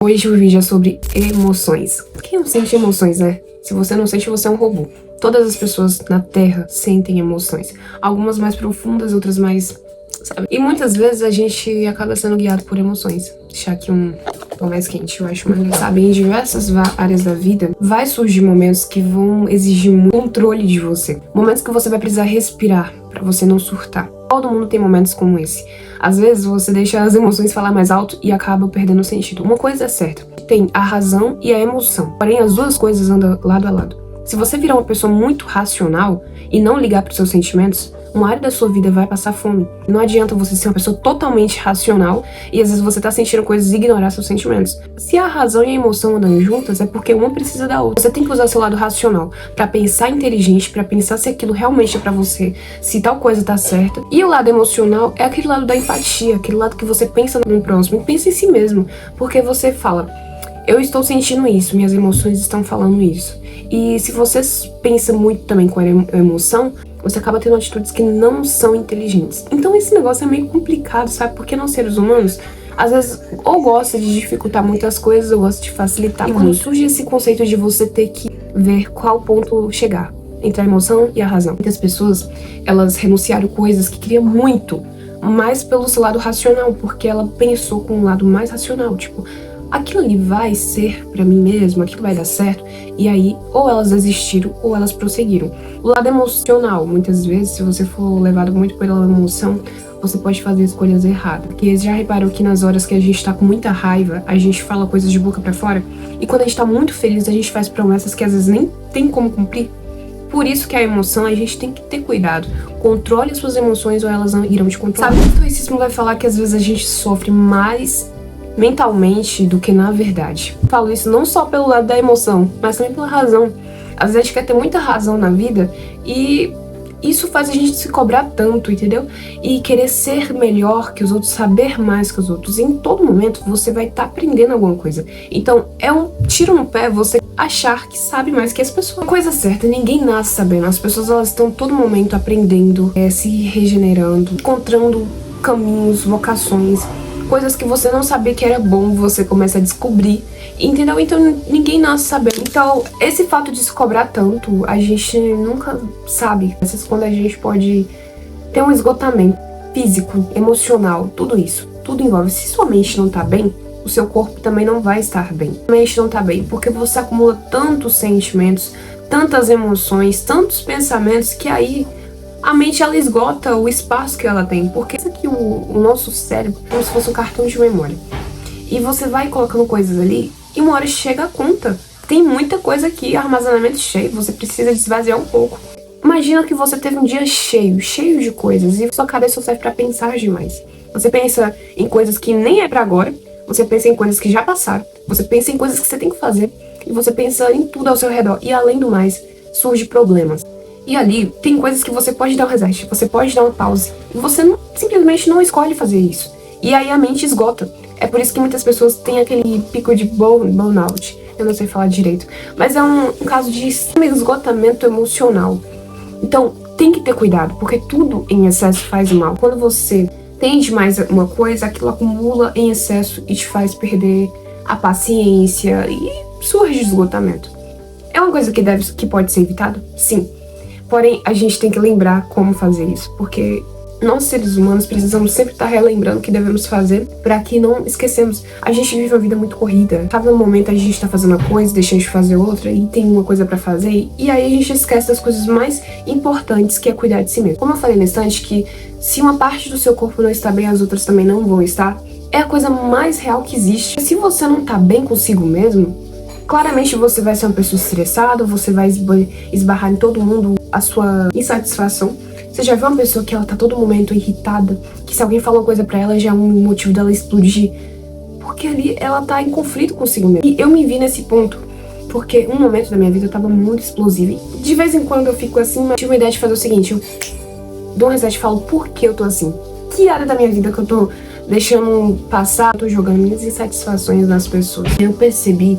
Hoje o vídeo é sobre emoções. Quem não sente emoções, né? Se você não sente, você é um robô. Todas as pessoas na Terra sentem emoções. Algumas mais profundas, outras mais, sabe? E muitas vezes a gente acaba sendo guiado por emoções. Deixar aqui um tom mais quente, eu acho mais legal. Sabe, em diversas áreas da vida, vai surgir momentos que vão exigir um controle de você. Momentos que você vai precisar respirar pra você não surtar. Todo mundo tem momentos como esse. Às vezes você deixa as emoções falar mais alto e acaba perdendo o sentido. Uma coisa é certa, tem a razão e a emoção. Porém, as duas coisas andam lado a lado. Se você virar uma pessoa muito racional e não ligar para os seus sentimentos, uma área da sua vida vai passar fome. Não adianta você ser uma pessoa totalmente racional e às vezes você tá sentindo coisas e ignorar seus sentimentos. Se a razão e a emoção andam juntas, é porque uma precisa da outra. Você tem que usar seu lado racional para pensar inteligente, para pensar se aquilo realmente é para você, se tal coisa tá certa. E o lado emocional é aquele lado da empatia, aquele lado que você pensa no próximo e pensa em si mesmo, porque você fala: eu estou sentindo isso, minhas emoções estão falando isso. E se você pensa muito também com a emoção, você acaba tendo atitudes que não são inteligentes. Então esse negócio é meio complicado, sabe? Porque nós seres humanos, às vezes, ou gosta de dificultar muitas coisas, ou gosta de facilitar. E quando surge esse conceito de você ter que ver qual ponto chegar entre a emoção e a razão. Muitas pessoas, elas renunciaram coisas que queriam muito, mas pelo seu lado racional, porque ela pensou com um lado mais racional, tipo, aquilo ali vai ser pra mim mesmo, aquilo vai dar certo. E aí, ou elas desistiram, ou elas prosseguiram. O lado emocional, muitas vezes, se você for levado muito pela emoção, você pode fazer escolhas erradas. Porque já reparou que nas horas que a gente tá com muita raiva, a gente fala coisas de boca pra fora, e quando a gente tá muito feliz, a gente faz promessas que às vezes nem tem como cumprir. Por isso que a emoção, a gente tem que ter cuidado. Controle as suas emoções ou elas não irão te controlar. Sabe, o estoicismo vai falar que às vezes a gente sofre mais mentalmente do que na verdade. Falo isso não só pelo lado da emoção, mas também pela razão. Às vezes a gente quer ter muita razão na vida e isso faz a gente se cobrar tanto, entendeu? E querer ser melhor que os outros, saber mais que os outros. E em todo momento você vai estar aprendendo alguma coisa. Então é um tiro no pé você achar que sabe mais que as pessoas. Coisa certa, ninguém nasce sabendo. As pessoas, elas estão todo momento aprendendo, se regenerando, encontrando caminhos, vocações, coisas que você não sabia que era bom, você começa a descobrir, entendeu? Então ninguém nasce sabendo. Então esse fato de se cobrar tanto, a gente nunca sabe. Às vezes quando a gente pode ter um esgotamento físico, emocional, tudo isso, tudo envolve. Se sua mente não tá bem, o seu corpo também não vai estar bem. A mente não tá bem porque você acumula tantos sentimentos, tantas emoções, tantos pensamentos, que aí a mente, ela esgota o espaço que ela tem, porque isso aqui, o nosso cérebro, é como se fosse um cartão de memória. E você vai colocando coisas ali, e uma hora chega a conta. Tem muita coisa aqui, armazenamento cheio, você precisa esvaziar um pouco. Imagina que você teve um dia cheio de coisas, e sua cabeça só serve pra pensar demais. Você pensa em coisas que nem é pra agora, você pensa em coisas que já passaram, você pensa em coisas que você tem que fazer, e você pensa em tudo ao seu redor. E além do mais, surge problemas. E ali tem coisas que você pode dar um reset, você pode dar uma pause. E você simplesmente não escolhe fazer isso. E aí a mente esgota. É por isso que muitas pessoas têm aquele pico de burnout. Eu não sei falar direito. Mas é um caso de esgotamento emocional. Então tem que ter cuidado, porque tudo em excesso faz mal. Quando você tem demais uma coisa, aquilo acumula em excesso e te faz perder a paciência e surge esgotamento. É uma coisa que pode ser evitada? Sim. Porém, a gente tem que lembrar como fazer isso, porque nós, seres humanos, precisamos sempre estar relembrando o que devemos fazer para que não esquecemos. A gente vive uma vida muito corrida. Cada momento a gente tá fazendo uma coisa, deixando de fazer outra, e tem uma coisa para fazer, e aí a gente esquece das coisas mais importantes, que é cuidar de si mesmo. Como eu falei no instante, que se uma parte do seu corpo não está bem, as outras também não vão estar, é a coisa mais real que existe. Se você não tá bem consigo mesmo, claramente você vai ser uma pessoa estressada, você vai esbarrar em todo mundo a sua insatisfação. Você já viu uma pessoa que ela tá todo momento irritada, que se alguém fala uma coisa pra ela já é um motivo dela explodir? Porque ali ela tá em conflito consigo mesma. E eu me vi nesse ponto, porque um momento da minha vida eu tava muito explosiva. E de vez em quando eu fico assim, mas tive uma ideia de fazer o seguinte: eu dou um reset e falo, por que eu tô assim? Que área da minha vida que eu tô deixando passar, eu tô jogando minhas insatisfações nas pessoas? Eu percebi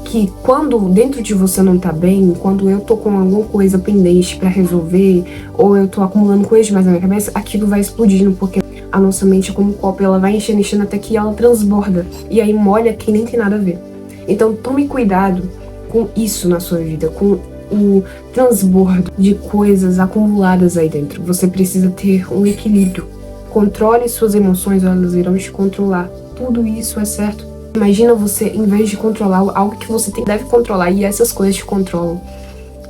que quando dentro de você não tá bem, quando eu tô com alguma coisa pendente pra resolver, ou eu tô acumulando coisas demais na minha cabeça, aquilo vai explodindo, porque A nossa mente é como um copo, ela vai enchendo, enchendo até que ela transborda. E aí molha quem nem tem nada a ver. Então tome cuidado com isso na sua vida, com o transbordo de coisas acumuladas aí dentro. Você precisa ter um equilíbrio. Controle suas emoções, elas irão te controlar. Tudo isso é certo. Imagina você, em vez de controlar algo que você deve controlar, e essas coisas te controlam.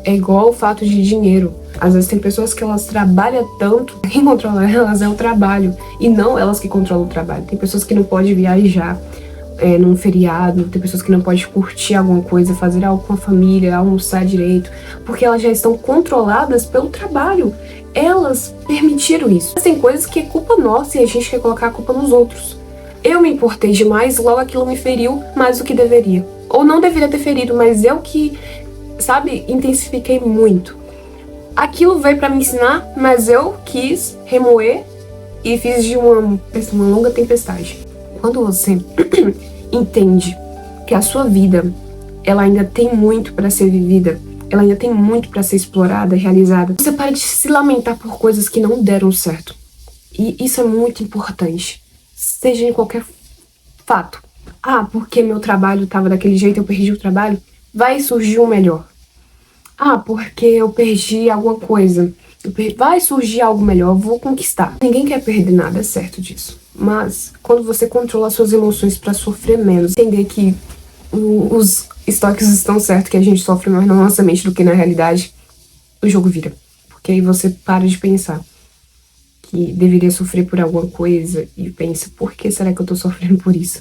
É igual o fato de dinheiro. Às vezes tem pessoas que elas trabalham tanto, quem controla elas é o trabalho, e não elas que controlam o trabalho. Tem pessoas que não podem viajar num feriado, tem pessoas que não podem curtir alguma coisa, fazer algo com a família, almoçar direito, porque elas já estão controladas pelo trabalho. Elas permitiram isso. Mas tem coisas que é culpa nossa e a gente quer colocar a culpa nos outros. Eu me importei demais, logo aquilo me feriu mais do que deveria. Ou não deveria ter ferido, mas eu que, sabe, intensifiquei muito. Aquilo veio pra me ensinar, mas eu quis remoer e fiz de uma longa tempestade. Quando você entende que a sua vida, ela ainda tem muito pra ser vivida, ela ainda tem muito pra ser explorada, realizada, você para de se lamentar por coisas que não deram certo. E isso é muito importante. Seja em qualquer fato. Ah, porque meu trabalho tava daquele jeito, eu perdi o trabalho. Vai surgir um melhor. Ah, porque eu perdi alguma coisa. Vai surgir algo melhor, eu vou conquistar. Ninguém quer perder nada, é certo disso. Mas, quando você controla suas emoções pra sofrer menos, entender que os estoques estão certos, que a gente sofre mais na nossa mente do que na realidade, o jogo vira. Porque aí você para de pensar que deveria sofrer por alguma coisa e pensa, por que será que eu tô sofrendo por isso?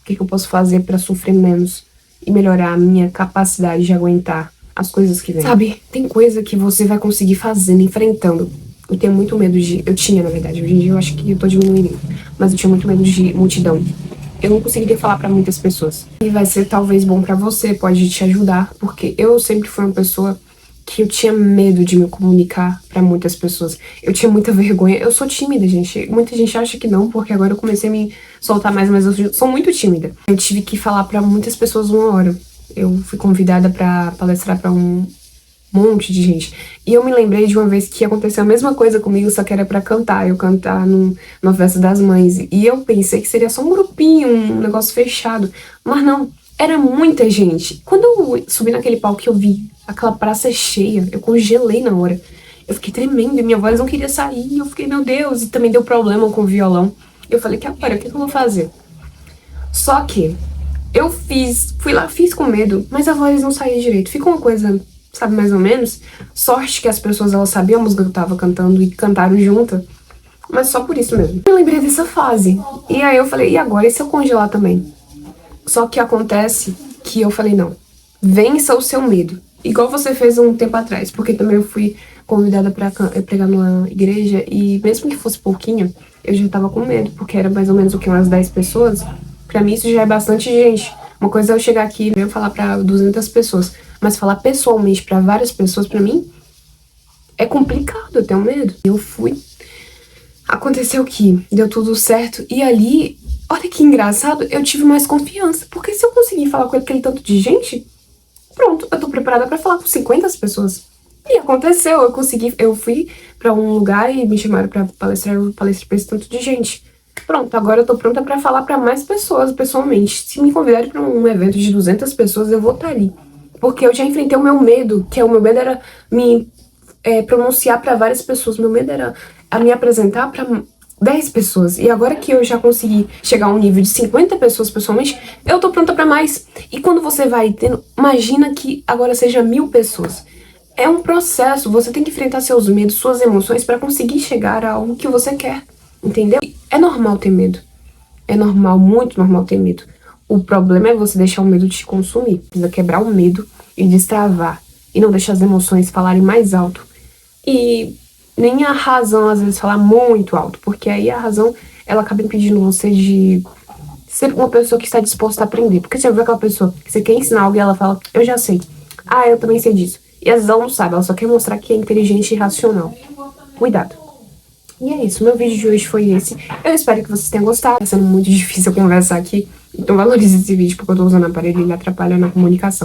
O que eu posso fazer pra sofrer menos e melhorar a minha capacidade de aguentar as coisas que vêm? Sabe, tem coisa que você vai conseguir fazendo, enfrentando. Eu tenho muito medo de... Eu tinha, na verdade. Hoje em dia eu acho que eu tô diminuindo. Mas eu tinha muito medo de multidão. Eu não conseguiria falar pra muitas pessoas. E vai ser talvez bom pra você, pode te ajudar. Porque eu sempre fui uma pessoa que eu tinha medo de me comunicar pra muitas pessoas. Eu tinha muita vergonha. Eu sou tímida, gente. Muita gente acha que não, porque agora eu comecei a me soltar mais, mas eu sou muito tímida. Eu tive que falar pra muitas pessoas uma hora. Eu fui convidada pra palestrar pra um monte de gente. E eu me lembrei de uma vez que aconteceu a mesma coisa comigo, só que era pra cantar. Eu cantar numa festa das mães. E eu pensei que seria só um grupinho, um negócio fechado. Mas não, era muita gente. Quando eu subi naquele palco que eu vi aquela praça cheia, eu congelei na hora. Eu fiquei tremendo e minha voz não queria sair. Eu fiquei, meu Deus, e também deu problema com o violão. Eu falei, que agora, o que eu vou fazer? Só que eu fui lá, fiz com medo, mas a voz não saía direito. Fica uma coisa, sabe, mais ou menos. Sorte que as pessoas, elas sabiam a música que eu tava cantando e cantaram junto. Mas só por isso mesmo. Eu lembrei dessa fase. E aí eu falei, e agora? E se eu congelar também? Só que acontece que eu falei, não. Vença o seu medo. Igual você fez um tempo atrás. Porque também eu fui convidada pra pregar numa igreja. E mesmo que fosse pouquinho, eu já tava com medo. Porque era mais ou menos o que? Umas 10 pessoas. Pra mim isso já é bastante gente. Uma coisa é eu chegar aqui e falar pra 200 pessoas. Mas falar pessoalmente pra várias pessoas, pra mim, é complicado, eu tenho medo. Eu fui. Aconteceu que deu tudo certo. E ali, olha que engraçado, eu tive mais confiança. Porque se eu conseguir falar com aquele tanto de gente, pronto, eu tô preparada pra falar com 50 pessoas. E aconteceu, eu fui pra um lugar e me chamaram pra palestrar, eu palestrei pra esse tanto de gente. Pronto, agora eu tô pronta pra falar pra mais pessoas, pessoalmente. Se me convidarem pra um evento de 200 pessoas, eu vou estar ali. Porque eu já enfrentei o meu medo, que o meu medo era me pronunciar pra várias pessoas. Meu medo era me apresentar pra 10 pessoas. E agora que eu já consegui chegar a um nível de 50 pessoas pessoalmente, eu tô pronta pra mais. E quando você vai tendo, imagina que agora seja 1000 pessoas. É um processo, você tem que enfrentar seus medos, suas emoções pra conseguir chegar a algo que você quer. Entendeu? É normal ter medo. É normal, muito normal ter medo. O problema é você deixar o medo te consumir. Precisa quebrar o medo e destravar. E não deixar as emoções falarem mais alto. E nem a razão, às vezes, falar muito alto. Porque aí a razão, ela acaba impedindo você de ser uma pessoa que está disposta a aprender. Porque você vê aquela pessoa que você quer ensinar algo e ela fala, eu já sei. Ah, eu também sei disso. E às vezes ela não sabe, ela só quer mostrar que é inteligente e racional. Cuidado. E é isso, meu vídeo de hoje foi esse. Eu espero que vocês tenham gostado. Tá sendo muito difícil eu conversar aqui. Então valorize esse vídeo, porque eu tô usando o aparelho e ele atrapalha na comunicação.